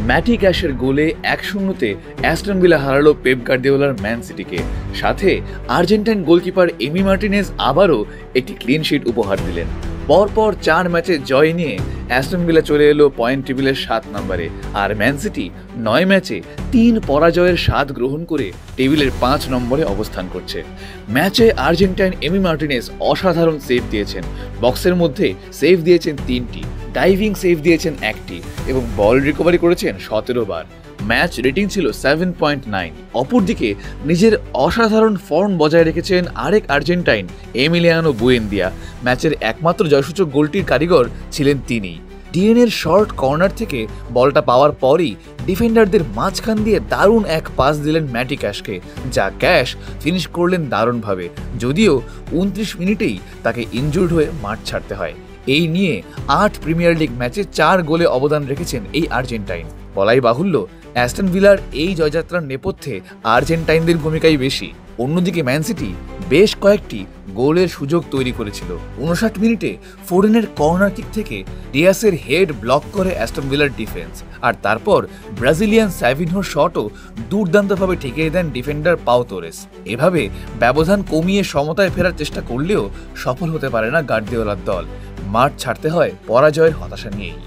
ম্যাটি ক্যাশের গোলে 1-0-তে Aston villa হারালো পেপ গার্দিওলার ম্যান সিটিকে। সাথে আর্জেন্টাইন গোলকিপার এমি মার্টিনেজ আবারও একটি ক্লিন শিট উপহার দিলেন। পরপর 4 ম্যাচে জয় নিয়ে অ্যাস্টন ভিলা চলে এলো পয়েন্ট টেবিলের 7 নম্বরে, আর ম্যান সিটি 9 ম্যাচে 3 পরাজয়ের স্বাদ গ্রহণ করে টেবিলের 5 নম্বরে অবস্থান করছে। ম্যাচে আর্জেন্টাইন এমি মার্টিনেজ অসাধারণ সেভ দিয়েছেন। বক্সের মধ্যে সেভ দিয়েছেন 3টি, ডাইভিং সেভ দিয়েছেন 1টি এবং বল রিকভারি করেছেন 17 বার। ম্যাচ রেটিং ছিল 7.9। অপরদিকে নিজের অসাধারণ ফর্ম বজায় রেখেছেন আরেক আর্জেন্টাইন এমিলিয়ানো বুয়েন্দিয়া। ম্যাচের একমাত্র জয়সূচক গোলটির কারিগর ছিলেন তিনি। ডিএনের শর্ট কর্নার থেকে বলটা পাওয়ার পরই ডিফেন্ডারদের মাঝখান দিয়ে দারুণ এক পাস দিলেন ম্যাটি ক্যাশকে, যা ক্যাশ ফিনিশ করলেন দারুণভাবে, যদিও 29 মিনিটেই তাকে ইনজুর্ড হয়ে মাঠ ছাড়তে হয়। এই নিয়ে 8 প্রিমিয়ার লিগ ম্যাচে 4 গোলে অবদান রেখেছেন এই আর্জেন্টাইন। বলাই বাহুল্য, অ্যাস্টন ভিলার এই জয়যাত্রার নেপথ্যে আর্জেন্টাইনদের ভূমিকাই বেশি। অন্যদিকে ম্যান সিটি বেশ কয়েকটি গোলের সুযোগ তৈরি করেছিল। 59 মিনিটে ফোডেনের কর্নার কিক থেকে ডিয়াসের হেড ব্লক করে অ্যাস্টন ভিলার ডিফেন্স, আর তারপর ব্রাজিলিয়ান স্যাভিনহোর শটও দুর্দান্তভাবে ঠেকিয়ে দেন ডিফেন্ডার পাও তোরেস। এভাবে ব্যবধান কমিয়ে সমতায় ফেরার চেষ্টা করলেও সফল হতে পারে না গার্দিওলার দল। মাঠ ছাড়তে হয় পরাজয়ের হতাশা নিয়েই।